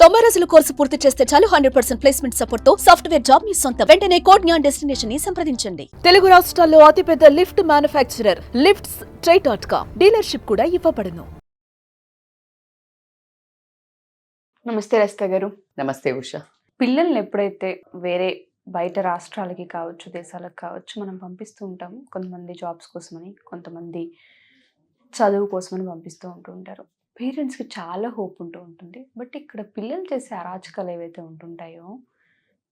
90 రోజుల కోర్సు పూర్తి చేస్తే చాలు 100% ప్లేస్మెంట్ సపోర్ట్ తో సాఫ్ట్వేర్ జాబ్ మీ సొంతం. వెంటనే కోడ్ జ్ఞాన్ డెస్టినేషన్ ని సంప్రదించండి. తెలుగు రాష్ట్రాల్లో అతిపెద్ద లిఫ్ట్ మ్యానుఫ్యాక్చరర్ లిఫ్ట్స్ ట్రై.com డీలర్షిప్ కూడా ఇవ్వబడును. నమస్తే రస్తా గారు. నమస్తే ఉష. పిల్లల్ని ఎప్పుడైతే వేరే బయట రాష్ట్రాలకి కావచ్చు, దేశాలకు కావచ్చు మనం పంపిస్తూ ఉంటాం. కొంతమంది జాబ్స్ కోసమని, కొంతమంది చదువు కోసమని పంపిస్తూ ఉంటారు. పేరెంట్స్కి చాలా హోప్ ఉంటూ ఉంటుంది. బట్ ఇక్కడ పిల్లలు చేసే అరాచకాలు ఏవైతే ఉంటుంటాయో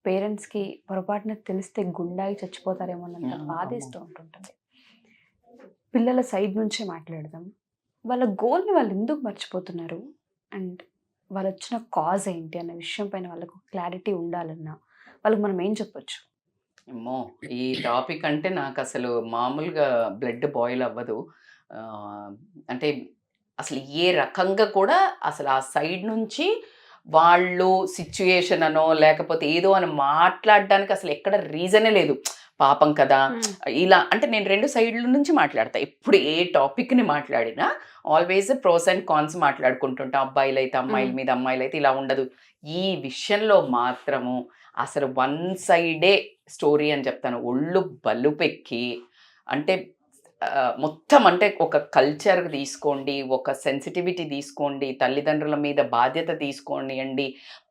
పేరెంట్స్కి పొరపాటున తెలిస్తే గుండాయి చచ్చిపోతారేమో అన్నంత బాధేస్తూ ఉంటుంటుంది. పిల్లల సైడ్ నుంచే మాట్లాడదాం. వాళ్ళ గోల్ని వాళ్ళు ఎందుకు మర్చిపోతున్నారు అండ్ వాళ్ళు వచ్చిన కాజ్ ఏంటి అన్న విషయం పైన వాళ్ళకు క్లారిటీ ఉండాలన్నా వాళ్ళకి మనం ఏం చెప్పొచ్చు? ఏమో ఈ టాపిక్ అంటే నాకు అసలు మామూలుగా బ్లడ్ బాయిల్ అవ్వదు. అంటే అసలు ఏ రకంగా కూడా అసలు ఆ సైడ్ నుంచి వాళ్ళు సిచ్యుయేషన్ అనో లేకపోతే ఏదో అని మాట్లాడడానికి అసలు ఎక్కడ రీజనే లేదు. పాపం కదా ఇలా అంటే నేను రెండు సైడ్ల నుంచి మాట్లాడతా. ఎప్పుడు ఏ టాపిక్ని మాట్లాడినా ఆల్వేస్ ప్రోస్ అండ్ కాన్స్ మాట్లాడుకుంటుంటాం. అబ్బాయిలు అయితే అమ్మాయిల మీద, అమ్మాయిలు అయితే ఇలా ఉండదు. ఈ విషయంలో మాత్రము అసలు వన్ సైడే స్టోరీ అని చెప్తాను. ఒళ్ళు బలుపెక్కి అంటే మొత్తం అంటే ఒక కల్చర్ తీసుకోండి, ఒక సెన్సిటివిటీ తీసుకోండి, తల్లిదండ్రుల మీద బాధ్యత తీసుకోనివ్వండి,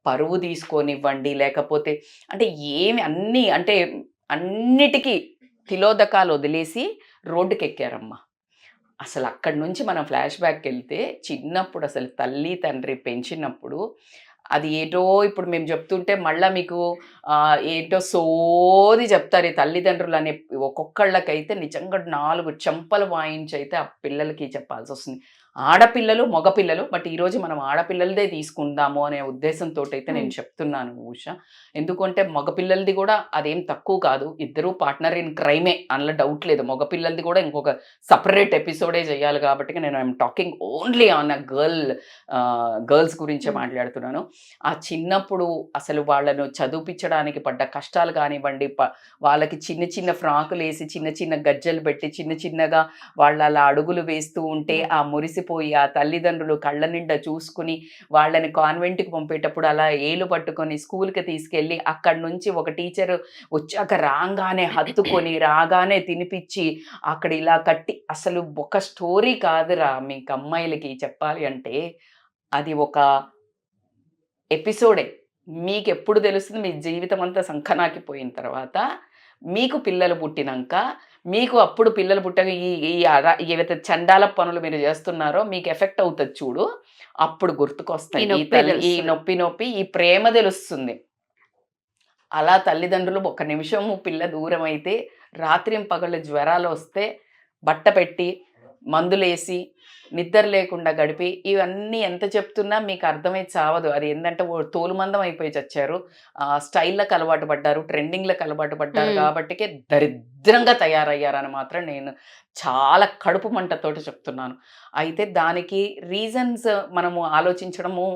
పరువు తీసుకొనివ్వండి, లేకపోతే అంటే ఏమి అన్నీ అంటే అన్నిటికీ తిలోదకాలు వదిలేసి రోడ్డుకి ఎక్కారమ్మ. అసలు అక్కడి నుంచి మనం ఫ్లాష్ బ్యాక్కి వెళ్తే చిన్నప్పుడు అసలు తల్లి తండ్రి పెంచినప్పుడు అది ఏటో ఇప్పుడు మేము చెప్తుంటే మళ్ళీ మీకు ఏంటో సోది చెప్తారు ఈ తల్లిదండ్రులు అనే. ఒక్కొక్కళ్ళకైతే నిజంగా 4 చెంపలు వాయించి అయితే ఆ పిల్లలకి చెప్పాల్సి వస్తుంది. ఆడపిల్లలు మగపిల్లలు, బట్ ఈరోజు మనం ఆడపిల్లలదే తీసుకుందాము అనే ఉద్దేశంతో అయితే నేను చెప్తున్నాను ఉష. ఎందుకంటే మగపిల్లలది కూడా అదేం తక్కువ కాదు, ఇద్దరు పార్ట్నర్ ఇన్ క్రైమే, అందులో డౌట్ లేదు. మగపిల్లలది కూడా ఇంకొక సపరేట్ ఎపిసోడే చేయాలి కాబట్టి నేను I'm talking only on a girls గురించే మాట్లాడుతున్నాను. ఆ చిన్నప్పుడు అసలు వాళ్ళను చదివించడానికి పడ్డ కష్టాలు కానివ్వండి, వాళ్ళకి చిన్న చిన్న ఫ్రాకులు వేసి చిన్న చిన్న గజ్జలు పెట్టి చిన్న చిన్నగా వాళ్ళ అలా అడుగులు వేస్తూ ఉంటే ఆ మురిసిపోయి ఆ తల్లిదండ్రులు కళ్ళ నిండా చూసుకుని వాళ్ళని కాన్వెంట్కి పంపేటప్పుడు అలా ఏలు పట్టుకొని స్కూల్కి తీసుకెళ్ళి అక్కడి నుంచి ఒక టీచర్ వచ్చాక రాగానే హత్తుకొని రాగానే తినిపించి అక్కడ ఇలా కట్టి, అసలు ఒక స్టోరీ కాదురా మీకు అమ్మాయిలకి చెప్పాలి అంటే అది ఒక ఎపిసోడే. మీకు ఎప్పుడు తెలుస్తుంది? మీ జీవితం అంతా సంకనాకిపోయిన తర్వాత మీకు పిల్లలు పుట్టినాక, మీకు అప్పుడు పిల్లలు పుట్టాక ఏవైతే చండాల పనులు మీరు చేస్తున్నారో మీకు ఎఫెక్ట్ అవుతుంది చూడు, అప్పుడు గుర్తుకొస్తాయి ఈ నొప్పి ఈ ప్రేమ తెలుస్తుంది. అలా తల్లిదండ్రులు ఒక నిమిషము పిల్ల దూరం అయితే రాత్రింపగళ్ళు జ్వరాలు వస్తే బట్ట పెట్టి మందులేసి నిద్ర లేకుండా గడిపి ఇవన్నీ ఎంత చెప్తున్నా మీకు అర్థమై చావదు. అది ఏంటంటే తోలుమందం అయిపోయి చచ్చారు, స్టైల్లకు అలవాటు పడ్డారు, ట్రెండింగ్లకు అలవాటు పడ్డారు కాబట్టికే దరిద్రంగా తయారయ్యారని మాత్రం నేను చాలా కడుపు మంటతోటి చెప్తున్నాను. అయితే దానికి రీజన్స్ మనము ఆలోచించడము,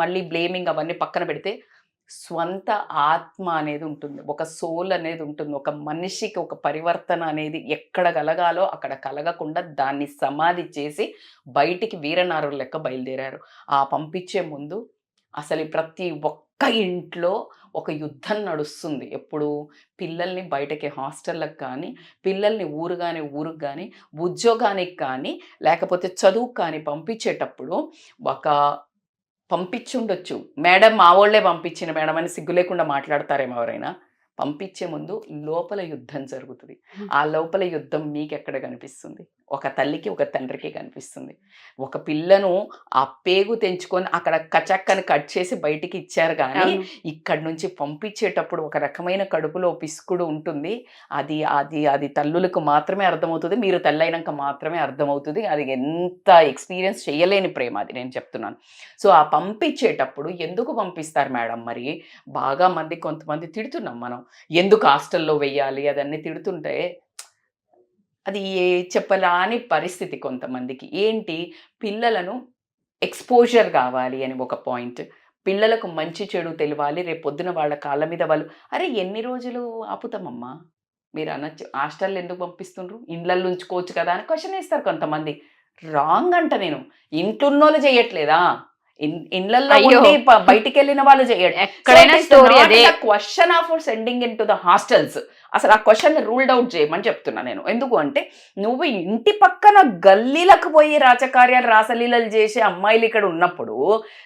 మళ్ళీ బ్లేమింగ్ అవన్నీ పక్కన పెడితే స్వంత ఆత్మ అనేది ఉంటుంది, ఒక సోల్ అనేది ఉంటుంది. ఒక మనిషికి ఒక పరివర్తన అనేది ఎక్కడ కలగాలో అక్కడ కలగకుండా దాన్ని సమాధి చేసి బయటికి వీరనారుల లెక్క బయలుదేరారు. ఆ పంపించే ముందు అసలు ప్రతి ఒక్క ఇంట్లో ఒక యుద్ధం నడుస్తుంది. ఎప్పుడు పిల్లల్ని బయటకి హాస్టళ్ళకి కానీ, పిల్లల్ని ఊరుకు కానీ, ఉద్యోగానికి కానీ, లేకపోతే చదువుకు కానీ పంపించేటప్పుడు ఒక పంపించుండొచ్చు, మేడం మా వాళ్ళే పంపించిన మేడం అని సిగ్గు లేకుండా మాట్లాడతారేమో ఎవరైనా. పంపించే ముందు లోపల యుద్ధం జరుగుతుంది. ఆ లోపల యుద్ధం మీకు ఎక్కడ కనిపిస్తుంది? ఒక తల్లికి ఒక తండ్రికి కనిపిస్తుంది. ఒక పిల్లను ఆ పేగు తెంచుకొని అక్కడ కచక్కని కట్ చేసి బయటికి ఇచ్చారు కానీ ఇక్కడి నుంచి పంపించేటప్పుడు ఒక రకమైన కడుపులో పిసుకుడు ఉంటుంది. అది అది అది తల్లులకు మాత్రమే అర్థమవుతుంది, మీరు తల్లైనాక మాత్రమే అర్థమవుతుంది. అది ఎంత ఎక్స్పీరియన్స్ చేయలేని ప్రేమ అది నేను చెప్తున్నాను. సో ఆ పంపించేటప్పుడు ఎందుకు పంపిస్తారు మేడం? మరి బాగా మంది కొంతమంది తిడుతున్నాం మనం, ఎందుకు హాస్టల్లో వెయ్యాలి అదన్నీ తిడుతుంటే అది చెప్పలాని పరిస్థితి కొంతమందికి. ఏంటి, పిల్లలను ఎక్స్పోజర్ కావాలి అని ఒక పాయింట్, పిల్లలకు మంచి చెడు తెలియాలి. రేపు పొద్దున వాళ్ళ కాళ్ళ మీద వాళ్ళు అరే ఎన్ని రోజులు ఆపుతామమ్మా మీరు అనొచ్చు, హాస్టల్లో ఎందుకు పంపిస్తుండ్రు, ఇండ్లలో ఉంచుకోవచ్చు కదా అని క్వశ్చన్ వేస్తారు కొంతమంది. రాంగ్ అంట నేను. ఇంట్లోన్నోళ్ళు చేయట్లేదా? ఇళ్లలో అయ్యో. ఉండి బయటికి వెళ్ళిన వాళ్ళు చేయడం. ఎక్కడైనా story అదే. Question of sending in to the hostels, అసలు ఆ క్వశ్చన్ రూల్డ్ అవుట్ చేయమని చెప్తున్నా నేను. ఎందుకు అంటే నువ్వు ఇంటి పక్కన గల్లీలకు పోయి రాజకార్యాలు రాసలీలలు చేసే అమ్మాయిలు ఇక్కడ ఉన్నప్పుడు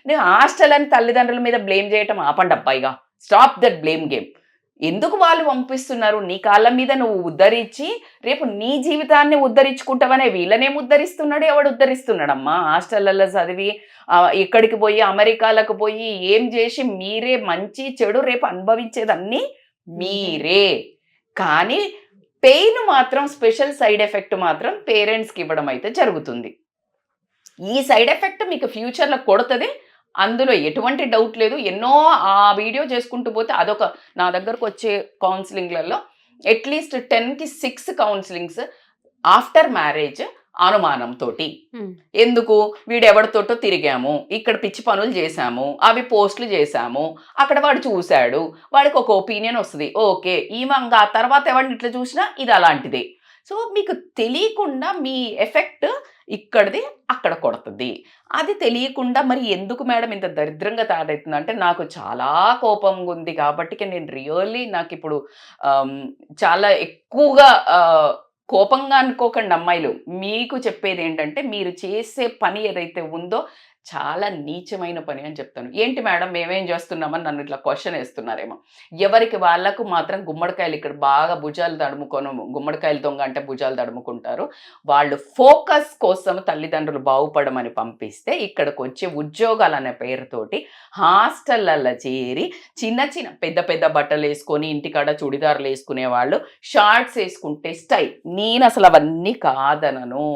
నేను హాస్టల్ అని తల్లిదండ్రుల మీద బ్లేమ్ చేయటం ఆపండి అబ్బాయిగా. Stop that blame game. ఎందుకు వాళ్ళు పంపిస్తున్నారు? నీ కాళ్ళ మీద నువ్వు ఉద్ధరించి రేపు నీ జీవితాన్ని ఉద్ధరించుకుంటావనే వీళ్ళనేం ఉద్ధరిస్తున్నాడు? ఎవడు ఉద్ధరిస్తున్నాడమ్మా? హాస్టళ్లలో చదివి ఇక్కడికి పోయి అమెరికాలకు పోయి ఏం చేసి మీరే మంచి చెడు రేపు అనుభవించేదన్నీ మీరే. కానీ పెయిన్ మాత్రం, స్పెషల్ సైడ్ ఎఫెక్ట్ మాత్రం పేరెంట్స్కి ఇవ్వడం అయితే జరుగుతుంది. ఈ సైడ్ ఎఫెక్ట్ మీకు ఫ్యూచర్లో కొడుతుంది, అందులో ఎటువంటి డౌట్ లేదు. ఎన్నో ఆ వీడియో చేసుకుంటూ పోతే అదొక నా దగ్గరకు వచ్చే కౌన్సిలింగ్లలో అట్లీస్ట్ 10కి 6 కౌన్సిలింగ్స్ ఆఫ్టర్ మ్యారేజ్ అనుమానంతో. ఎందుకు? వీడెవరితోటో తిరిగాము, ఇక్కడ పిచ్చి పనులు చేశాము, అవి పోస్టులు చేశాము, అక్కడ వాడు చూశాడు, వాడికి ఒక ఒపీనియన్ వస్తుంది, ఓకే ఈమె ఆ తర్వాత ఎవరిని ఇట్లా చూసినా ఇది అలాంటిదే. సో మీకు తెలియకుండా మీ ఎఫెక్ట్ ఇక్కడిది అక్కడ కొడుతుంది. అది తెలియకుండా మరి ఎందుకు మేడం ఇంత దరిద్రంగా తయారవుతుంది అంటే నాకు చాలా కోపంగా ఉంది కాబట్టి నేను రియల్లీ నాకు ఇప్పుడు చాలా ఎక్కువగా కోపంగా అనుకోకండి అమ్మాయిలు. మీకు చెప్పేది ఏంటంటే మీరు చేసే పని ఏదైతే ఉందో చాలా నీచమైన పని అని చెప్తాను. ఏంటి మేడం మేమేం చేస్తున్నామని నన్ను ఇట్లా క్వశ్చన్ వేస్తున్నారేమో. ఎవరికి వాళ్ళకు మాత్రం గుమ్మడికాయలు ఇక్కడ బాగా భుజాలు తడుముకొని, గుమ్మడికాయలు దొంగ అంటే భుజాలు తడుముకుంటారు. వాళ్ళు ఫోకస్ కోసం తల్లిదండ్రులు బాగుపడమని పంపిస్తే ఇక్కడికి వచ్చే ఉద్యోగాలు అనే పేరుతోటి హాస్టళ్ళల్లో చేరి చిన్న చిన్న పెద్ద పెద్ద బట్టలు వేసుకొని ఇంటికాడ చుడిదారులు వేసుకునే వాళ్ళు షార్ట్స్ వేసుకుంటే స్టైల్. నేను అసలు అవన్నీ కాదనను.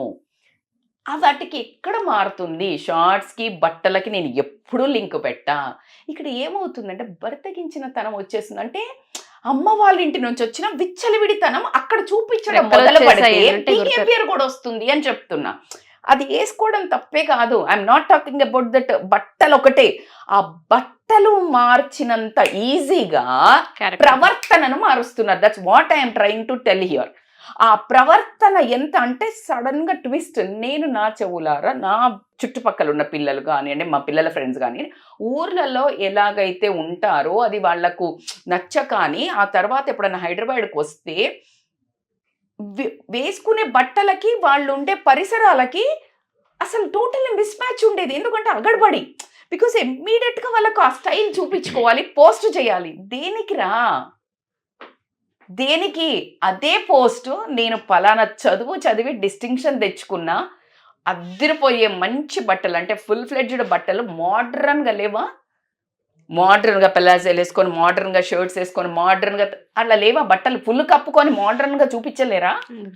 వాటికి ఎక్కడ మారుతుంది? షార్ట్స్కి బట్టలకి నేను ఎప్పుడూ లింక్ పెట్టా. ఇక్కడ ఏమవుతుందంటే బరితెగించిన తనం వచ్చేస్తుంది. అంటే అమ్మ వాళ్ళ ఇంటి నుంచి వచ్చిన విచ్చలవిడితనం అక్కడ చూపించడం మొదలు పడితే బిహేవియర్ కూడా వస్తుంది అని చెప్తున్నా. అది వేసుకోవడం తప్పే కాదు. I'm not talking about that. బట్టలు ఒకటే, ఆ బట్టలు మార్చినంత ఈజీగా ప్రవర్తనను మారుస్తున్నారు. That's what I'm trying to tell here. ఆ ప్రవర్తన ఎంత అంటే సడన్ గా ట్విస్ట్. నేను నా చెవులారా నా చుట్టుపక్కల ఉన్న పిల్లలు కానివ్వండి, మా పిల్లల ఫ్రెండ్స్ కానివ్వండి, ఊర్లలో ఎలాగైతే ఉంటారో అది వాళ్లకు నచ్చకాని ఆ తర్వాత ఎప్పుడైనా హైదరాబాద్కి వస్తే వేసుకునే బట్టలకి వాళ్ళు ఉండే పరిసరాలకి అసలు టోటల్ మిస్ మ్యాచ్ ఉండేది. ఎందుకంటే అగడబడి, బికాస్ ఇమ్మీడియట్గా వాళ్ళకు ఆ స్టైల్ చూపించుకోవాలి, పోస్ట్ చేయాలి. దేనికిరా? దేనికి? అదే పోస్టు నేను పలానా చదివి డిస్టింక్షన్ తెచ్చుకున్నా, అద్దరిపోయే మంచి బట్టలు అంటే ఫుల్ ఫ్లెడ్జ్డ్ బట్టలు మోడ్రన్గా లేవా? మోడ్రన్గా పెలాజోలు వేసుకొని, మోడ్రన్గా షర్ట్స్ వేసుకొని, మోడ్రన్గా అట్లా లేవా బట్టలు? ఫుల్ కప్పుకొని మోడ్రన్గా చూపించలేరా?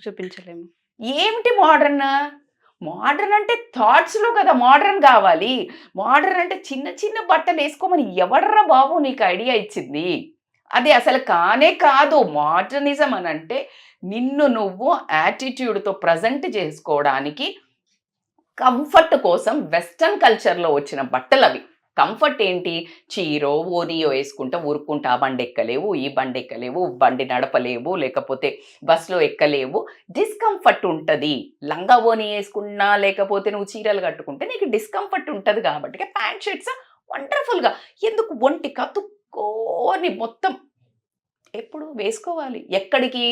చూపించలేము. ఏమిటి మోడ్రన్? మోడ్రన్ అంటే థాట్స్లో కదా మోడ్రన్ కావాలి. మోడ్రన్ అంటే చిన్న చిన్న బట్టలు వేసుకోమని ఎవడరా బాబు నీకు ఐడియా ఇచ్చింది? అది అసలు కానే కాదు. మోడర్నిజం అని అంటే నిన్ను నువ్వు యాటిట్యూడ్తో ప్రజెంట్ చేసుకోవడానికి, కంఫర్ట్ కోసం వెస్టర్న్ కల్చర్లో వచ్చిన బట్టలు అవి. కంఫర్ట్ ఏంటి? చీరో ఓనియో వేసుకుంటా ఊరుకుంటా ఆ బండి ఎక్కలేవు, ఈ బండి ఎక్కలేవు, బండి నడపలేవు, లేకపోతే బస్సులో ఎక్కలేవు, డిస్కంఫర్ట్ ఉంటుంది. లంగా ఓని వేసుకున్నా లేకపోతే నువ్వు చీరలు కట్టుకుంటే నీకు డిస్కంఫర్ట్ ఉంటుంది. కాబట్టి ప్యాంట్ షర్ట్స్ వండర్ఫుల్గా ఎందుకు ఒంటి కతుక్కోని మొత్తం ఎప్పుడు వేసుకోవాలి. ఎక్కడికి?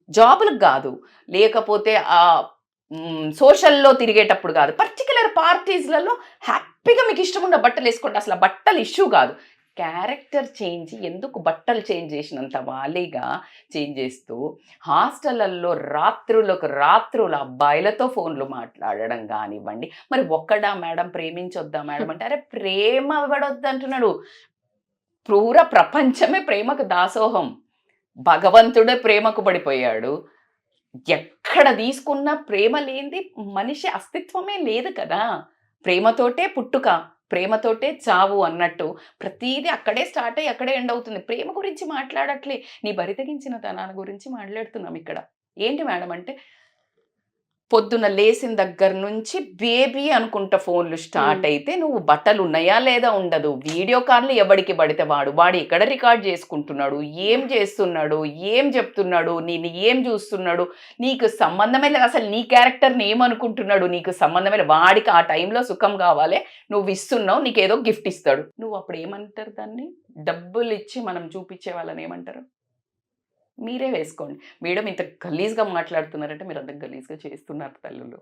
జాబులకు కాదు, లేకపోతే సోషల్లో తిరిగేటప్పుడు కాదు, పర్టికులర్ పార్టీస్లలో హ్యాపీగా మీకు ఇష్టం ఉన్న బట్టలు వేసుకోండి. అసలు బట్టలు ఇష్యూ కాదు. క్యారెక్టర్ చేంజ్ ఎందుకు? బట్టలు చేంజ్ చేసినంత వాలీగా చేంజ్ చేస్తూ హాస్టళ్లలో రాత్రులు అబ్బాయిలతో ఫోన్లు మాట్లాడడం కానివ్వండి. మరి ఒక్కడా మేడం ప్రేమించొద్దా మేడం అంటే, అరే ప్రేమ ఇవ్వడొద్దు అంటున్నాడు. క్రూర ప్రపంచమే ప్రేమకు దాసోహం. భగవంతుడే ప్రేమకు పడిపోయాడు. ఎక్కడ తీసుకున్నా ప్రేమ లేనిది మనిషి అస్తిత్వమే లేదు కదా. ప్రేమతోటే పుట్టుక, ప్రేమతోటే చావు అన్నట్టు ప్రతిదీ అక్కడే స్టార్ట్ అయ్యి అక్కడే ఎండ్ అవుతుంది. ప్రేమ గురించి మాట్లాడట్లే, నీ బరితెగించిన తనాన్ని గురించి మాట్లాడుతున్నాం ఇక్కడ. ఏంటి మేడం అంటే పొద్దున లేచిన దగ్గర నుంచి బేబీ అనుకుంటా ఫోన్లు స్టార్ట్ అయితే నువ్వు బట్టలు ఉన్నాయా లేదా ఉండదు, వీడియో కాల్లు ఎవడికి పడితే వాడు ఎక్కడ రికార్డ్ చేసుకుంటున్నాడు, ఏం చేస్తున్నాడు, ఏం చెప్తున్నాడు, నేను ఏం చూస్తున్నాడు, నీకు సంబంధమే లేదు, అసలు నీ క్యారెక్టర్ని ఏమనుకుంటున్నాడు, నీకు సంబంధమే లేదు, వాడికి ఆ టైంలో సుఖం కావాలి, నువ్వు ఇస్తున్నావు, నీకు ఏదో గిఫ్ట్ ఇస్తాడు, నువ్వు అప్పుడు ఏమంటారు దాన్ని, డబ్బులు ఇచ్చి మనం చూపించే వాళ్ళని ఏమంటారు, మీరే వేసుకోండి. మేడం ఇంత గలీజ్గా మాట్లాడుతున్నారంటే మీరు అంత గలీజ్గా చేస్తున్నారు తల్లులు.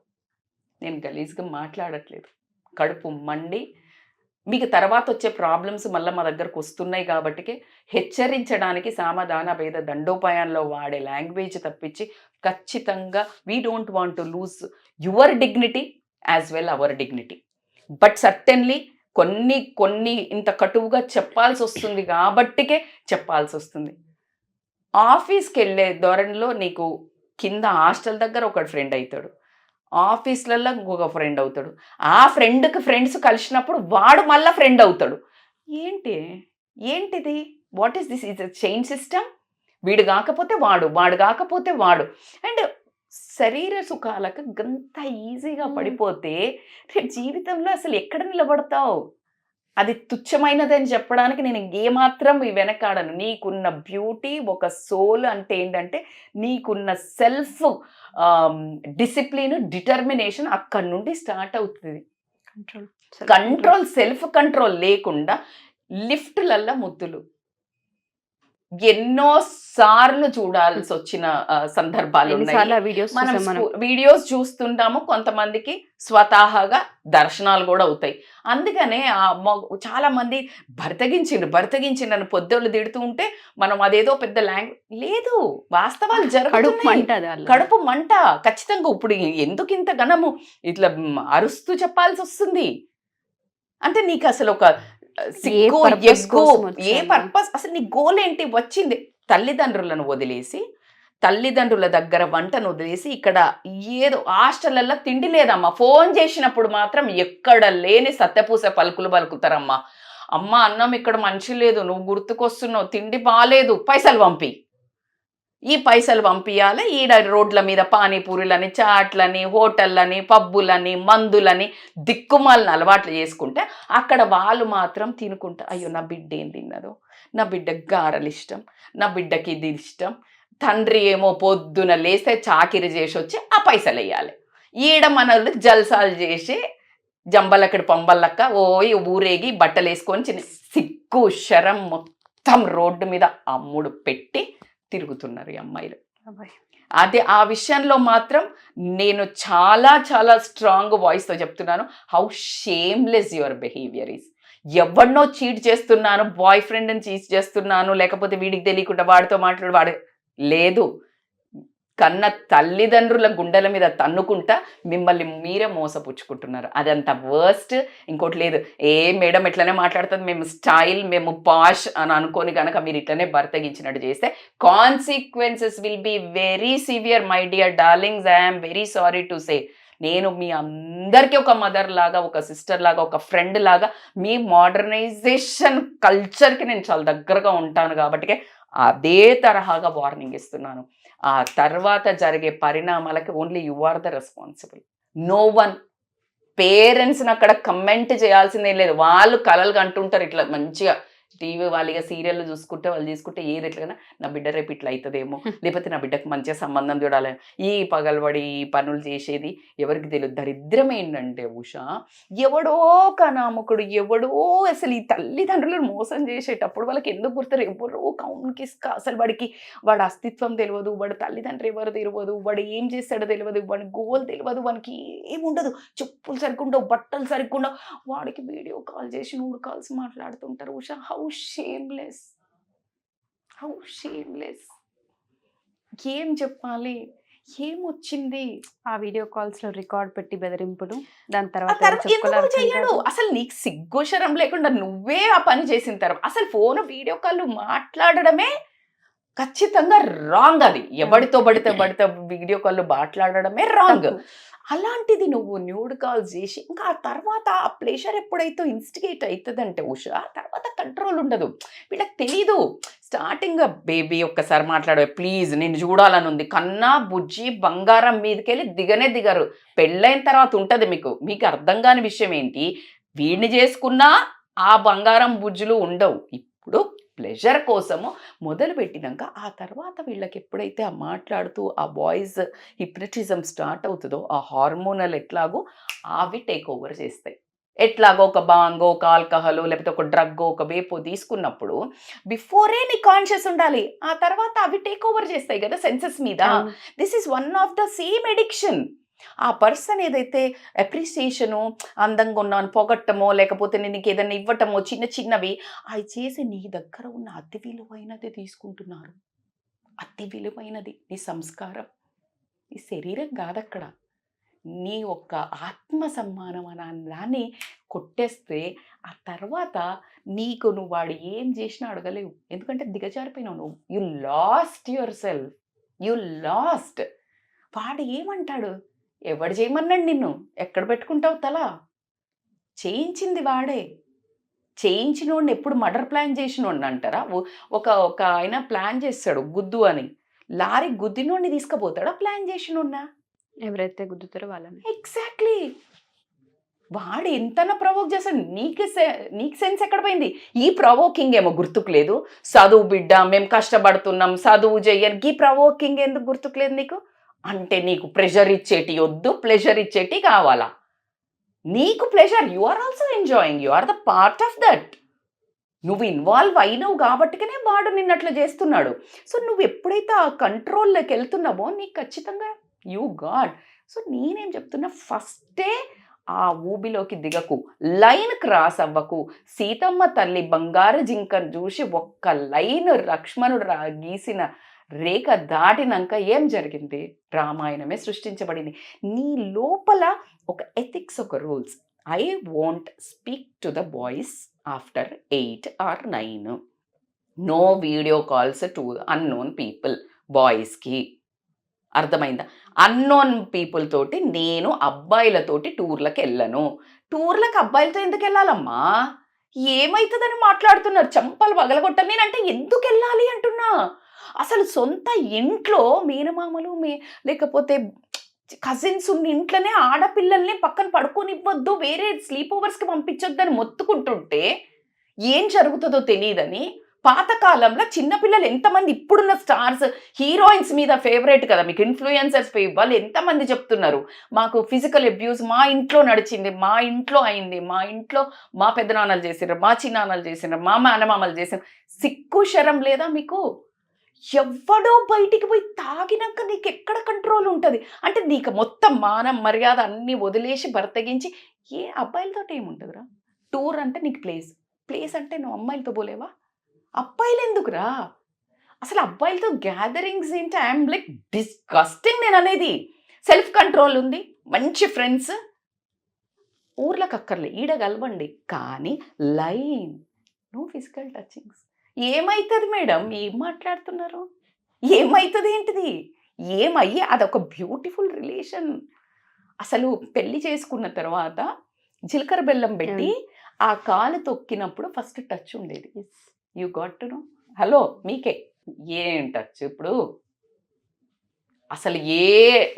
నేను గలీజ్గా మాట్లాడట్లేదు, కడుపు మండి మీకు తర్వాత వచ్చే ప్రాబ్లమ్స్ మళ్ళీ మా దగ్గరకు వస్తున్నాయి కాబట్టి హెచ్చరించడానికి సామధాన భేద దండోపాయంలో వాడే లాంగ్వేజ్ తప్పించి ఖచ్చితంగా we don't want to lose your dignity as well our dignity. But certainly కొన్ని ఇంత కటువుగా చెప్పాల్సి వస్తుంది కాబట్టికే చెప్పాల్సి వస్తుంది. ఆఫీస్కి వెళ్ళే ధోరణిలో నీకు కింద హాస్టల్ దగ్గర ఒక ఫ్రెండ్ అవుతాడు, ఆఫీస్లలో ఇంకొక ఫ్రెండ్ అవుతాడు, ఆ ఫ్రెండ్కి ఫ్రెండ్స్ కలిసినప్పుడు వాడు మళ్ళీ ఫ్రెండ్ అవుతాడు. ఏంటిది, what is this, is chain system. వీడు కాకపోతే వాడు కాకపోతే వాడు. అండ్ శరీర సుఖాలకు గంత ఈజీగా పడిపోతే రేపు జీవితంలో అసలు ఎక్కడ నిలబడతావు? అది తుచ్చమైనదని చెప్పడానికి నేను ఏమాత్రం వెనకాడను. నీకున్న బ్యూటీ, ఒక సోల్ అంటే ఏంటంటే నీకున్న సెల్ఫ్ డిసిప్లిన్, డిటర్మినేషన్ అక్కడి నుండి స్టార్ట్ అవుతుంది. కంట్రోల్, సెల్ఫ్ కంట్రోల్ లేకుండా లిఫ్ట్లల్లో ముద్దులు ఎన్నో సార్లు చూడాల్సి వచ్చిన సందర్భాలు ఉన్నాయి. మనం వీడియోస్ చూస్తుంటాము, కొంతమందికి స్వతహాగా దర్శనాలు కూడా అవుతాయి. అందుకనే చాలా మంది భర్తగించిండని పొద్దుళ్ళు తిడుతూ ఉంటే మనం అదేదో పెద్ద లేదు, వాస్తవాలు జరుగుతున్నాయి. కడుపు మంట ఖచ్చితంగా. ఇప్పుడు ఎందుకు ఇంత ఘనము ఇట్లా అరుస్తూ చెప్పాల్సి వస్తుంది అంటే నీకు అసలు ఒక సిగ్గు, ఎగ్గు, ఏ పర్పస్, అసలు నీ గోల్ ఏంటి? వచ్చింది తల్లిదండ్రులను వదిలేసి, తల్లిదండ్రుల దగ్గర వంటను వదిలేసి, ఇక్కడ ఏదో హాస్టల్లో తిండి లేదమ్మా, ఫోన్ చేసినప్పుడు మాత్రం ఎక్కడ లేని సత్యపూస పలుకులు పలుకుతారమ్మా. అమ్మ అన్నం ఇక్కడ మంచి లేదు, నువ్వు గుర్తుకొస్తున్నావు, తిండి బాగాలేదు, పైసలు పంపి. ఈ పైసలు పంపించాలి, ఈడ రోడ్ల మీద పానీపూరీలని, చాట్లని, హోటళ్ళని, పబ్బులని, మందులని దిక్కుమాలని అలవాట్లు చేసుకుంటే అక్కడ వాళ్ళు మాత్రం తినుకుంటా, అయ్యో నా బిడ్డ ఏం తిన్నదో, నా బిడ్డకి గారెలు ఇష్టం, నా బిడ్డకి ఇది ఇష్టం. తండ్రి ఏమో పొద్దున లేస్తే చాకిరి చేసి వచ్చి ఆ పైసలు వేయాలి. ఈడ మనలు జల్సాలు చేసి జంబలక్కడి పంబల్లక్క ఊరేగి బట్టలు వేసుకొని చిన్న సిగ్గు శరం మొత్తం రోడ్డు మీద అమ్ముడు పెట్టి తిరుగుతున్నారు ఈ అమ్మాయిలు. అదే ఆ విషయంలో మాత్రం నేను చాలా చాలా స్ట్రాంగ్ వాయిస్తో చెప్తున్నాను, how shameless your behaviour is. ఎవరినో చీట్ చేస్తున్నాను, బాయ్ ఫ్రెండ్ని చీట్ చేస్తున్నాను, లేకపోతే వీడికి తెలియకుండా వాడితో వాడు లేదు, కన్న తల్లిదండ్రుల గుండెల మీద తన్నుకుంటా మిమ్మల్ని మీరే మోసపుచ్చుకుంటున్నారు. అదంత వర్స్ట్. ఇంకోటి లేదు, మేడం ఇట్లనే మాట్లాడుతుంది, మేము స్టైల్, మేము పాష్ అని అనుకోని కనుక మీరు ఇట్లనే బర్తగించినట్టు చేస్తే consequences will be very severe my dear darlings. I'm very sorry to say. నేను మీ అందరికీ ఒక మదర్ లాగా, ఒక సిస్టర్ లాగా, ఒక ఫ్రెండ్ లాగా, మీ మోడర్నైజేషన్ కల్చర్కి నేను చాలా దగ్గరగా ఉంటాను కాబట్టి అదే తరహాగా వార్నింగ్ ఇస్తున్నాను. ఆ తర్వాత జరిగే పరిణామాలకి only you are the responsible, no one. పేరెంట్స్ని అక్కడ కమెంట్ చేయాల్సిందే లేదు, వాళ్ళు కలలు కంటుంటారు ఇట్లా మంచిగా టీవీ వాళ్ళగా సీరియల్ చూసుకుంటే వాళ్ళు తీసుకుంటే ఏది ఎట్లయినా నా బిడ్డ రేపు ఇట్లా అవుతుందేమో, లేకపోతే నా బిడ్డకు మంచిగా సంబంధం చూడాలి, ఈ పగలబడి పనులు చేసేది ఎవరికి తెలియదు. దరిద్రం ఏంటంటే ఉషా, ఎవడో కనామకుడు, ఎవడో అసలు ఈ తల్లిదండ్రులను మోసం చేసేటప్పుడు వాళ్ళకి ఎందుకు గుర్తారు, ఎవరో కౌన్కి అసలు వాడి అస్తిత్వం తెలియదు, వాడి తల్లిదండ్రులు ఎవరు తెలియదు, వాడు ఏం చేస్తాడో తెలియదు, వాడి గోల్ తెలియదు, వానికి ఏముండదు, చెప్పులు సరిగ్గా ఉండవు, బట్టలు సరిగ్గా ఉండవు, వాడికి వీడియో కాల్ చేసి 3 కాల్స్ మాట్లాడుతుంటారు. Usha, how shameless, how shameless. ఏం చెప్పాలి, ఏమొచ్చింది? ఆ వీడియో కాల్స్ లో రికార్డ్ పెట్టి బెదిరింపులు, దాని తర్వాత చెయ్యడు. అసలు నీకు సిగ్గుశరం లేకుండా నువ్వే ఆ పని చేసిన తర్వాత అసలు ఫోన్ వీడియో కాల్ మాట్లాడడమే ఖచ్చితంగా రాంగ్. అది ఎవడితో పడితే వీడియో కాల్ మాట్లాడడమే రాంగ్. అలాంటిది నువ్వు న్యూడ్ కాల్ చేసి ఇంకా ఆ తర్వాత ఆ ప్లేషర్ ఎప్పుడైతే ఇన్స్టిగేట్ అవుతుందంటే ఉషా, తర్వాత కంట్రోల్ ఉండదు. వీళ్ళకి తెలీదు. స్టార్టింగ్ బేబీ ఒక్కసారి మాట్లాడే ప్లీజ్ నేను చూడాలని ఉంది, కన్నా బుజ్జి బంగారం మీదకెళ్ళి దిగనే దిగరు. పెళ్ళైన తర్వాత ఉంటుంది మీకు అర్థం కాని విషయం ఏంటి, వీడిని చేసుకున్నా ఆ బంగారం బుజ్జులు ఉండవు. ఇప్పుడు ప్లెజర్ కోసము మొదలు పెట్టినాక ఆ తర్వాత వీళ్ళకి ఎప్పుడైతే ఆ మాట్లాడుతూ ఆ బాయ్స్ హిప్నటిజం స్టార్ట్ అవుతుందో ఆ హార్మోనల్ ఎట్లాగో అవి టేక్ ఓవర్ చేస్తాయి. ఎట్లాగో ఒక బాంగో, ఒక ఆల్కహాల్, లేకపోతే ఒక డ్రగ్, ఒక వేపో తీసుకున్నప్పుడు బిఫోరే నీ కాన్షియస్ ఉండాలి, ఆ తర్వాత అవి టేక్ ఓవర్ చేస్తాయి కదా సెన్సెస్ మీద. This is one of the same addiction. ఆ పర్సన్ ఏదైతే అప్రిసియేషను, అందంగా ఉన్నాను పొగట్టమో, లేకపోతే నేను నీకు ఏదైనా ఇవ్వటమో, చిన్న చిన్నవి అవి చేసి నీ దగ్గర ఉన్న అతి విలువైనది తీసుకుంటున్నారు. అతి విలువైనది నీ సంస్కారం, నీ శరీరం కాదక్కడ, నీ ఒక్క ఆత్మ సమ్మానం అనే దాన్ని కొట్టేస్తే ఆ తర్వాత నీకు నువ్వు వాడు ఏం చేసినా అడగలేవు. ఎందుకంటే దిగజారిపోయినావు నువ్వు. You lost your self, you last. వాడు ఏమంటాడు, ఎవడు చేయమన్నాడు నిన్ను, ఎక్కడ పెట్టుకుంటావు తల? చేయించింది వాడే. చేయించినోడిని ఎప్పుడు మర్డర్ ప్లాన్ చేసినోడిని అంటారా? ఒక ఆయన ప్లాన్ చేస్తాడు గుద్దు అని, లారీ గుద్దినోడిని తీసుకుపోతాడా ప్లాన్ చేసినోడినా? ఎవరైతే గుద్దుతారో వాళ్ళని. ఎగ్జాక్ట్లీ. వాడు ఎంతనా ప్రవోక్ చేస్తాడు. నీకు సెన్స్ ఎక్కడ పోయింది? ఈ ప్రవోకింగ్ ఏమో గుర్తుకు లేదు. చదువు బిడ్డ, మేము కష్టపడుతున్నాం, చదువు చెయ్యని ఈ ప్రవోకింగ్ ఎందుకు గుర్తుకు లేదు నీకు? అంటే నీకు ప్రెషర్ ఇచ్చేటి వద్దు, ప్లెజర్ ఇచ్చేటి కావాలా? నీకు pleasure, you are also enjoying, you are the part of that. నువ్వు ఇన్వాల్వ్ అయినావు కాబట్టికనే వాడు నిన్నట్లు చేస్తున్నాడు. సో నువ్వు ఎప్పుడైతే ఆ కంట్రోల్లోకి వెళ్తున్నావో నీకు ఖచ్చితంగా యూ గాడ్. సో నేనేం చెప్తున్నా, ఫస్టే ఆ ఊబిలోకి దిగకు, లైన్ క్రాస్ అవ్వకు. సీతమ్మ తల్లి బంగారు జింకను చూసి ఒక్క లైన్ లక్ష్మణుడు గీసిన రేఖ దాటినాక ఏం జరిగింది? రామాయణమే సృష్టించబడింది. నీ లోపల ఒక ఎథిక్స్, ఒక rules. I won't speak to the boys after 8 or 9. No video calls to unknown people. బాయ్స్కి అర్థమైందా? అన్నోన్ పీపుల్ తోటి నేను అబ్బాయిలతోటి టూర్లకు వెళ్ళను. టూర్లకు అబ్బాయిలతో ఎందుకు వెళ్ళాలమ్మా? ఏమవుతుందని మాట్లాడుతున్నారు, చంపలు పగలగొట్టాలి. నేనంటే ఎందుకు వెళ్ళాలి అంటున్నా. అసలు సొంత ఇంట్లో మేనమామలు లేకపోతే కజిన్స్ ఉన్న ఇంట్లోనే ఆడపిల్లల్ని పక్కన పడుకోనివ్వద్దు, వేరే స్లీప్ ఓవర్స్కి పంపించొద్దని మొత్తుకుంటుంటే ఏం జరుగుతుందో తెలియదని. పాతకాలంలో చిన్నపిల్లలు ఎంతమంది, ఇప్పుడున్న స్టార్స్ హీరోయిన్స్ మీద ఫేవరెట్ కదా మీకు, ఇన్ఫ్లుయెన్సర్స్ వాళ్ళు ఎంతమంది చెప్తున్నారు, మాకు ఫిజికల్ అబ్యూస్ మా ఇంట్లో నడిచింది, మా ఇంట్లో అయింది, మా ఇంట్లో మా పెద్దనాన్నలు చేసినారు, మా చిన్నాన్నలు చేసినారు, మా మేనమామలు చేసినారు. సిక్కు శరం లేదా మీకు? ఎవ్వడో బయటికి పోయి తాగినాక నీకు ఎక్కడ కంట్రోల్ ఉంటుంది? అంటే నీకు మొత్తం మానం మర్యాద అన్నీ వదిలేసి బర్తగించి ఏ అబ్బాయిలతో ఏముంటుందిరా? టూర్ అంటే నీకు ప్లేస్ అంటే నువ్వు అమ్మాయిలతో పోలేవా? అబ్బాయిలు ఎందుకురా? అసలు అబ్బాయిలతో గ్యాదరింగ్స్ ఏంటి? ఐఎమ్ లైక్ డిస్గస్టింగ్ నేను అనేది. సెల్ఫ్ కంట్రోల్ ఉంది, మంచి ఫ్రెండ్స్, ఊర్లకు అక్కర్లే, ఈడ కలవండి, కానీ లైన్ నో ఫిజికల్ టచింగ్స్. ఏమవుతుంది మేడం? ఏం మాట్లాడుతున్నారు? ఏమవుతుంది ఏంటిది? ఏమయ్యి అదొక బ్యూటిఫుల్ రిలేషన్. అసలు పెళ్లి చేసుకున్న తర్వాత జీలకర్ర బెల్లం పెట్టి ఆ కాలు తొక్కినప్పుడు ఫస్ట్ టచ్ ఉండేది. You got to know. Hello మీకే ఏం టచ్ ఇప్పుడు? అసలు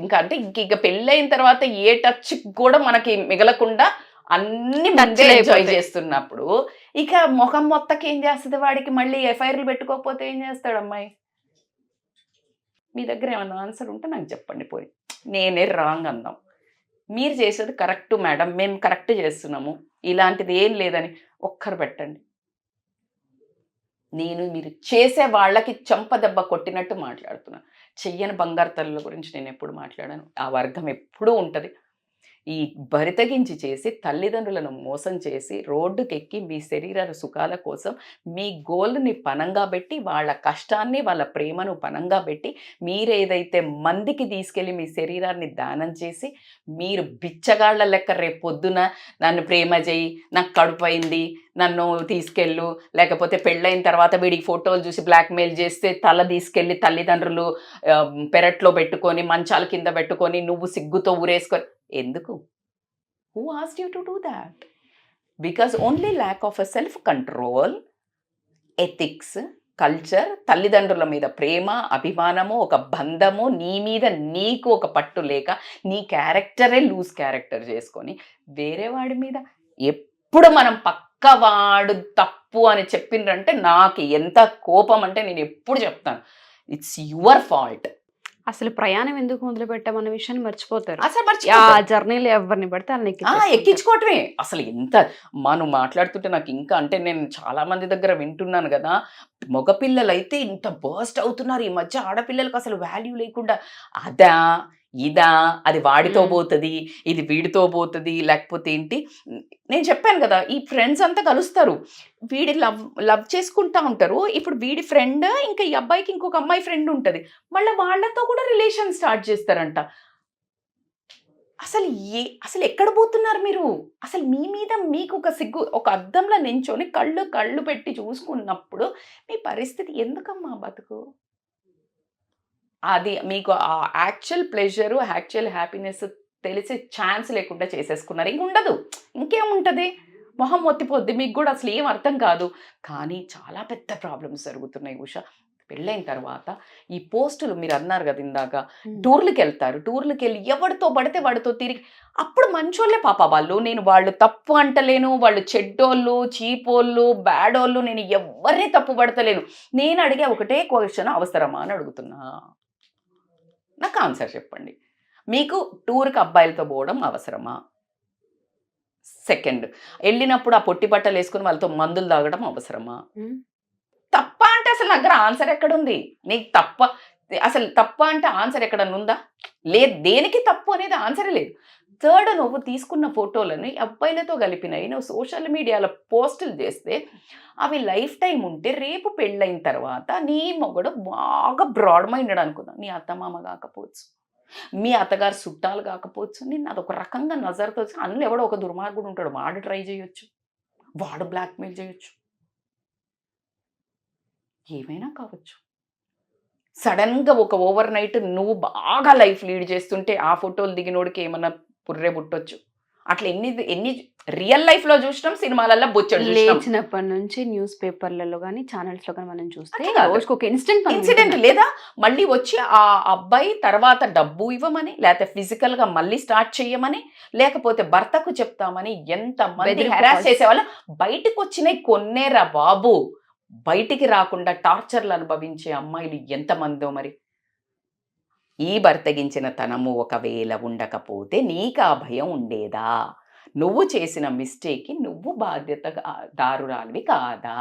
ఇంకా అంటే ఇంక పెళ్ళైన తర్వాత ఏ టచ్ కూడా మనకి మిగలకుండా అన్ని మంచిగా ఎంజాయ్ చేస్తున్నప్పుడు ఇక ముఖం మొత్తకి ఏం చేస్తుంది వాడికి? మళ్ళీ ఎఫ్ఐఆర్లు పెట్టుకోకపోతే ఏం చేస్తాడు అమ్మాయి? మీ దగ్గర ఏమన్నా ఆన్సర్ ఉంటే నాకు చెప్పండి. పోయి నేనే రాంగ్ అందాం, మీరు చేసేది కరెక్ట్ మేడం, మేము కరెక్ట్ చేస్తున్నాము, ఇలాంటిది ఏం లేదని ఒక్కరు పెట్టండి. నేను మీరు చేసే వాళ్ళకి చెంపదెబ్బ కొట్టినట్టు మాట్లాడుతున్నాను. చెయ్యని బంగారు తల్లుల గురించి నేను ఎప్పుడు మాట్లాడాను. ఆ వర్గం ఎప్పుడూ ఉంటుంది. ఈ బరితగించి చేసి తల్లిదండ్రులను మోసం చేసి రోడ్డుకెక్కి మీ శరీర సుఖాల కోసం మీ గోల్ని పనంగా పెట్టి, వాళ్ళ కష్టాన్ని వాళ్ళ ప్రేమను పనంగా పెట్టి, మీరేదైతే మందికి తీసుకెళ్ళి మీ శరీరాన్ని దానం చేసి, మీరు బిచ్చగాళ్ల లెక్క రేపు పొద్దున నన్ను ప్రేమ చేయి, నాకు కడుపైంది, నన్ను తీసుకెళ్ళు, లేకపోతే పెళ్ళైన తర్వాత వీడికి ఫోటోలు చూసి బ్లాక్మెయిల్ చేస్తే తల తీసుకెళ్ళి తల్లిదండ్రులు పెరట్లో పెట్టుకొని మంచాల కింద పెట్టుకొని నువ్వు సిగ్గుతో ఊరేసుకొని ఎందుకు? Who asked you to do that? Because only lack of a self control ethics, culture, తల్లిదండ్రుల మీద ప్రేమ, అభిమానము, ఒక బంధము, నీ మీద నీకు ఒక పట్టు లేక నీ క్యారెక్టరే లూజ్ క్యారెక్టర్ చేసుకొని వేరే వాడి మీద ఎప్పుడు మనం పక్కవాడు తప్పు అని చెప్పిండ్రంటే నాకు ఎంత కోపం అంటే నేను ఎప్పుడు చెప్తాను, ఇట్స్ యువర్ ఫాల్ట్. అసలు ప్రయాణం ఎందుకు మొదలు పెట్టామన్న విషయాన్ని మర్చిపోతారు. అసలు ఆ జర్నీలో ఎవరిని పడితే వాళ్ళని ఎక్కించుకోవటమే. అసలు ఎంత మనం మాట్లాడుతుంటే నాకు ఇంకా అంటే నేను చాలా మంది దగ్గర వింటున్నాను కదా, మగపిల్లలు అయితే ఇంత బర్స్ట్ అవుతున్నారు ఈ మధ్య, ఆడపిల్లలకు అసలు వాల్యూ లేకుండా అదా ఇదా, అది వాడితో పోతుంది, ఇది వీడితో పోతుంది, లేకపోతే ఏంటి. నేను చెప్పాను కదా, ఈ ఫ్రెండ్స్ అంతా కలుస్తారు, వీడి లవ్ చేసుకుంటా ఉంటారు. ఇప్పుడు వీడి ఫ్రెండ్ ఇంకా ఈ అబ్బాయికి ఇంకొక అమ్మాయి ఫ్రెండ్ ఉంటుంది, మళ్ళీ వాళ్ళతో కూడా రిలేషన్ స్టార్ట్ చేస్తారంట. అసలు ఎక్కడ పోతున్నారు మీరు? అసలు మీ మీద మీకు ఒక సిగ్గు, ఒక అద్దంలో నించొని కళ్ళు పెట్టి చూసుకున్నప్పుడు మీ పరిస్థితి ఎందుకమ్మా బతుకు? అది మీకు ఆ యాక్చువల్ ప్లెజరు, యాక్చువల్ హ్యాపీనెస్ తెలిసే ఛాన్స్ లేకుండా చేసేసుకున్నారు. ఇంకుండదు, ఇంకేముంటుంది, మొహం మొత్తిపోద్ది, మీకు కూడా అసలు ఏం అర్థం కాదు. కానీ చాలా పెద్ద ప్రాబ్లమ్స్ జరుగుతున్నాయి ఉషా. పెళ్ళైన తర్వాత ఈ పోస్టులు మీరు అన్నారు కదా ఇందాక, టూర్లకు వెళ్తారు, టూర్లకు వెళ్ళి ఎవరితో పడితే వాడితో తిరిగి, అప్పుడు మంచోళ్ళే పాప వాళ్ళు, నేను వాళ్ళు తప్పు అంటలేను, వాళ్ళు చెడ్డోళ్ళు, చీపోళ్ళు, బ్యాడోళ్ళు, నేను ఎవరిని తప్పు పడతలేను. నేను అడిగే ఒకటే క్వశ్చన్, అవసరమా అని అడుగుతున్నా. నాకు ఆన్సర్ చెప్పండి. మీకు టూర్కి అబ్బాయిలతో పోవడం అవసరమా? సెకండ్, వెళ్ళినప్పుడు ఆ పొట్టి బట్టలు వేసుకుని వాళ్ళతో మందులు తాగడం అవసరమా? తప్ప అంటే అసలు నా దగ్గర ఆన్సర్ ఎక్కడుంది? నీకు తప్ప, అసలు తప్ప అంటే ఆన్సర్ ఎక్కడన్నా ఉందా? లేదు, దేనికి తప్పు అనేది ఆన్సరే లేదు. థర్డ్, నువ్వు తీసుకున్న ఫోటోలని అబ్బాయిలతో కలిపినవి నువ్వు సోషల్ మీడియాలో పోస్టులు చేస్తే అవి లైఫ్ టైం ఉంటే, రేపు పెళ్ళైన తర్వాత నీ మొగుడు బాగా బ్రాడ్ మైండెడ్ అనుకుందా, నీ అత్తమామ కాకపోవచ్చు, మీ అత్తగారు చుట్టాలు కాకపోవచ్చు, నేను అదొక రకంగా నజర్తో అందులో ఎవడో ఒక దుర్మార్గుడు ఉంటాడు, వాడు ట్రై చేయొచ్చు, వాడు బ్లాక్మెయిల్ చేయొచ్చు, ఏమైనా కావచ్చు. సడన్గా ఒక ఓవర్ నైట్ నువ్వు బాగా లైఫ్ లీడ్ చేస్తుంటే ఆ ఫోటోలు దిగినోడికి ఏమన్నా పుర్రే పుట్టొచ్చు. అట్లా ఎన్ని రియల్ లైఫ్ లో చూసినాం, సినిమాలలో బొచ్చడు లేచినప్పటి నుంచి న్యూస్ పేపర్లలో కానీ ఛానల్స్ లో కానీ మనం చూస్తే రోజుకి ఒక ఇన్సిడెంట్ లేదా మళ్ళీ వచ్చి ఆ అబ్బాయి తర్వాత డబ్బు ఇవ్వమని, లేకపోతే ఫిజికల్ గా మళ్ళీ స్టార్ట్ చేయమని, లేకపోతే భర్తకు చెప్తామని ఎంత మంది హెరాస్ చేసేవాళ్ళు. బయటకు వచ్చినాయి కొన్నేరా బాబు, బయటికి రాకుండా టార్చర్లు అనుభవించే అమ్మాయిలు ఎంతమందో. మరి ఈ బర్తగించిన తనము ఒకవేళ ఉండకపోతే నీకు ఆ భయం ఉండేదా? నువ్వు చేసిన మిస్టేక్కి నువ్వు బాధ్యతదారురాలివి కాదా?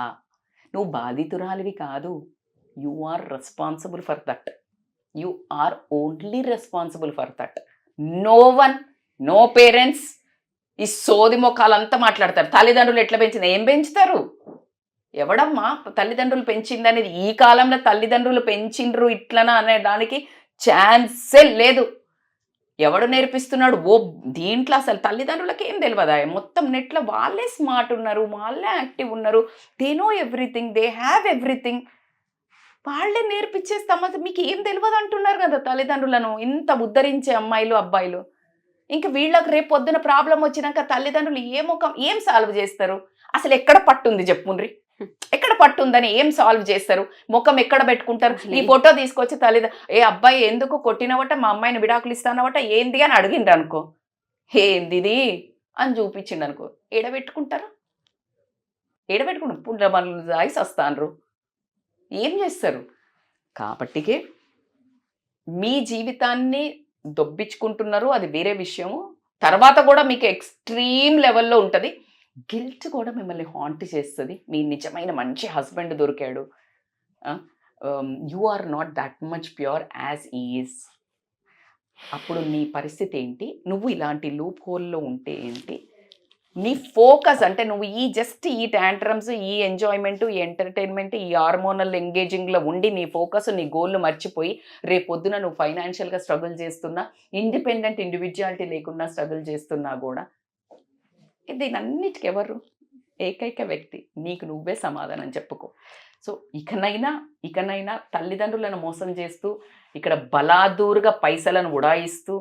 నువ్వు బాధితురాలివి కాదు. You are responsible for that. You are only responsible for that. No one, no parents. ఈ సోది మొక్కలంతా మాట్లాడతారు. తల్లిదండ్రులు ఎట్లా పెంచిన, ఏం పెంచుతారు? ఎవడమ్మా తల్లిదండ్రులు పెంచిందనేది? ఈ కాలంలో తల్లిదండ్రులు పెంచిండ్రు ఇట్లనా అనే దానికి ఛాన్సే లేదు. ఎవడు నేర్పిస్తున్నాడు? ఓ దీంట్లో అసలు తల్లిదండ్రులకి ఏం తెలియదా? మొత్తం నెట్లో వాళ్ళే స్మార్ట్ ఉన్నారు, వాళ్ళే యాక్టివ్ ఉన్నారు, they know everything, they have everything. వాళ్ళే నేర్పించేస్తాం. మీకు ఏం తెలియదు అంటున్నారు కదా తల్లిదండ్రులను ఇంత ఉద్ధరించే అమ్మాయిలు అబ్బాయిలు. ఇంకా వీళ్ళకి రేపు పొద్దున ప్రాబ్లం వచ్చినాక తల్లిదండ్రులు ఏం సాల్వ్ చేస్తారు? అసలు ఎక్కడ పట్టుంది చెప్పుండ్రి, ఎక్కడ పట్టుందని ఏం సాల్వ్ చేస్తారు? ముఖం ఎక్కడ పెట్టుకుంటారు? ఈ ఫోటో తీసుకొచ్చి ఏ అబ్బాయి ఎందుకు కొట్టినవట, మా అమ్మాయిని విడాకులు ఇస్తానవట, ఏంది అని అడిగిండ్రు అనుకో, ఏందిది అని చూపించిండు అనుకో, ఏడబెట్టుకుంటారు? పుండ్ల పనులు దాయిసి వస్తాన్రు, ఏం చేస్తారు? కాబట్టికే మీ జీవితాన్ని దొబ్బించుకుంటున్నారు, అది వేరే విషయము. తర్వాత కూడా మీకు ఎక్స్ట్రీమ్ లెవెల్లో ఉంటుంది. గిల్ట్ కూడా మిమ్మల్ని హాంట్ చేస్తుంది. మీ నిజమైన మంచి హస్బెండ్ దొరికాడు, you are not that much pure as is. అప్పుడు నీ పరిస్థితి ఏంటి? నువ్వు ఇలాంటి లూప్ హోల్లో ఉంటే ఏంటి? నీ ఫోకస్ అంటే నువ్వు ఈ టాంట్రమ్స్, ఈ ఎంజాయ్మెంట్, ఈ ఎంటర్టైన్మెంట్, ఈ హార్మోనల్ ఎంగేజింగ్లో ఉండి నీ ఫోకస్, నీ గోల్ను మర్చిపోయి రేపొద్దున నువ్వు ఫైనాన్షియల్గా స్ట్రగుల్ చేస్తున్నా, ఇండిపెండెంట్ ఇండివిజువాలిటీ లేకుండా స్ట్రగుల్ చేస్తున్నా కూడా దీనన్నిటికి ఎవరు? ఏకైక వ్యక్తి నీకు నువ్వే సమాధానం చెప్పుకో. సో ఇకనైనా తల్లిదండ్రులను మోసం చేస్తూ, ఇక్కడ బలాదూరుగా పైసలను ఉడాయిస్తూ,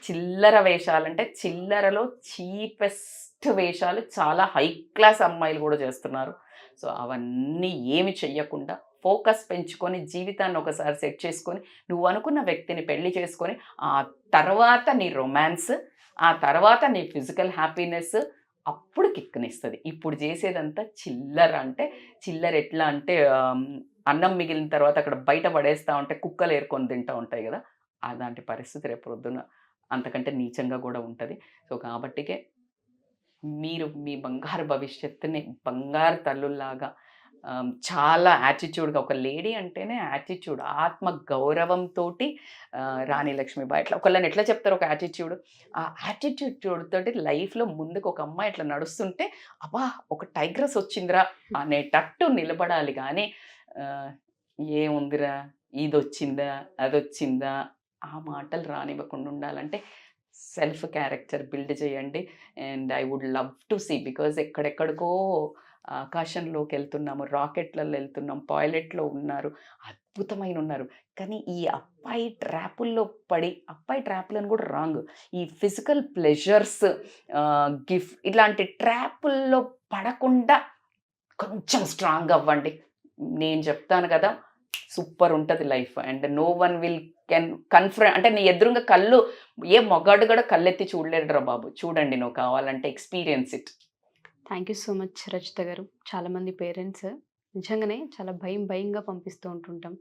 చిల్లర వేషాలంటే చిల్లరలో చీపెస్ట్ వేషాలు చాలా హై క్లాస్ అమ్మాయిలు కూడా చేస్తున్నారు. సో అవన్నీ ఏమి చెయ్యకుండా ఫోకస్ పెంచుకొని జీవితాన్ని ఒకసారి సెట్ చేసుకొని నువ్వు అనుకున్న వ్యక్తిని పెళ్లి చేసుకొని ఆ తర్వాత నీ రొమాన్స్, ఆ తర్వాత నీ ఫిజికల్ హ్యాపీనెస్ అప్పుడు కిక్కునిస్తుంది. ఇప్పుడు చేసేదంతా చిల్లర. అంటే చిల్లర ఎట్లా అంటే అన్నం మిగిలిన తర్వాత అక్కడ బయట పడేస్తూ ఉంటే కుక్కలు ఏరుకొని తింటూ ఉంటాయి కదా, అలాంటి పరిస్థితి రేపు పొద్దున్న అంతకంటే నీచంగా కూడా ఉంటుంది. సో కాబట్టికే మీరు మీ బంగారు భవిష్యత్తుని బంగారు తల్లుల్లాగా చాలా యాటిట్యూడ్గా, ఒక లేడీ అంటేనే యాటిట్యూడ్, ఆత్మ గౌరవంతో రాణి లక్ష్మీబాయి ఇట్లా ఒకళ్ళని ఎట్లా చెప్తారు ఒక యాటిట్యూడ్, ఆ యాటిట్యూడ్ తోటి లైఫ్లో ముందుకు ఒక అమ్మాయి ఇట్లా నడుస్తుంటే అబ్బా ఒక టైగ్రెస్ వచ్చిందిరా అనేటట్టు నిలబడాలి. కానీ ఏముందిరా ఇది వచ్చిందా అది వచ్చిందా ఆ మాటలు రానివ్వకుండా ఉండాలంటే సెల్ఫ్ క్యారెక్టర్ బిల్డ్ చేయండి. And I would love to see, because ఎక్కడెక్కడికో ఆకాశంలోకి వెళ్తున్నాము, రాకెట్లలో వెళ్తున్నాం, పైలట్లో ఉన్నారు, అద్భుతమైన ఉన్నారు. కానీ ఈ అబ్బాయి ట్రాపుల్లో పడి, అబ్బాయి ట్రాపులను కూడా రాంగ్, ఈ ఫిజికల్ ప్లెజర్స్ ఇలాంటి ట్రాపుల్లో పడకుండా కొంచెం స్ట్రాంగ్ అవ్వండి. నేను చెప్తాను కదా, సూపర్ ఉంటుంది life. And no one will confront అంటే నీ ఎదురుగా కళ్ళు ఏ మొగాడు కూడా కళ్ళెత్తి చూడలేడురా బాబు. చూడండి నువ్వు కావాలంటే, experience it. Thank you so much Rachitha గారు. చాలామంది పేరెంట్స్ నిజంగానే చాలా భయంగా పంపిస్తూ ఉంటుంటాం.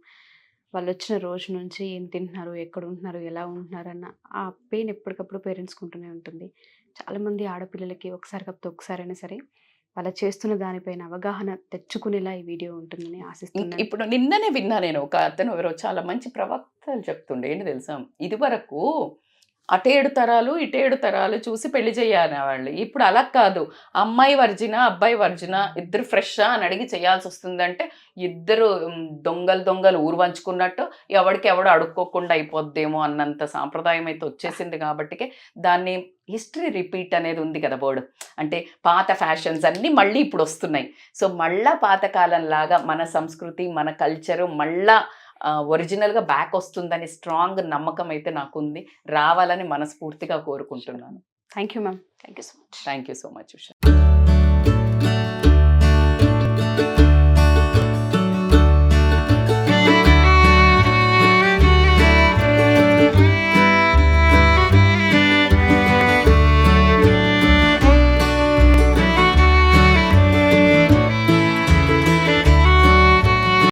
వాళ్ళు వచ్చిన రోజు నుంచి ఏం తింటున్నారు, ఎక్కడ ఉంటున్నారు, ఎలా ఉంటున్నారు అన్న ఆ పెయిన్ ఎప్పటికప్పుడు పేరెంట్స్కి ఉంటూనే ఉంటుంది. చాలామంది ఆడపిల్లలకి ఒకసారి కాకపోతే ఒకసారైనా సరే వాళ్ళ చేస్తున్న దానిపైన అవగాహన తెచ్చుకునేలా ఈ వీడియో ఉంటుందని ఆశిస్తున్నాను. ఇప్పుడు నిన్ననే విన్నా నేను, ఒక అతను ఎవరో చాలా మంచి ప్రవక్తలు చెప్తుండే, ఏంటి తెలుసా, ఇది వరకు అటేడు తరాలు ఇటేడు తరాలు చూసి పెళ్లి చేయాలి వాళ్ళు. ఇప్పుడు అలా కాదు, అమ్మాయి వర్జిన అబ్బాయి వర్జిన ఇద్దరు ఫ్రెషా అని అడిగి చేయాల్సి వస్తుందంటే ఇద్దరు దొంగలు ఊరు వంచుకున్నట్టు ఎవడికి ఎవడు అడుక్కోకుండా అయిపోద్దేమో అన్నంత సాంప్రదాయం అయితే వచ్చేసింది. కాబట్టికే దాన్ని హిస్టరీ రిపీట్ అనేది ఉంది కదా వర్డ్, అంటే పాత ఫ్యాషన్స్ అన్నీ మళ్ళీ ఇప్పుడు వస్తున్నాయి. సో మళ్ళా పాతకాలం లాగా మన సంస్కృతి మన కల్చరు మళ్ళా ఒరిజినల్గా బ్యాక్ వస్తుందని స్ట్రాంగ్ నమ్మకం అయితే నాకుంది. రావాలని మనస్ఫూర్తిగా కోరుకుంటున్నాను. Thank you ma'am. Thank you so much. Thank you so much Usha.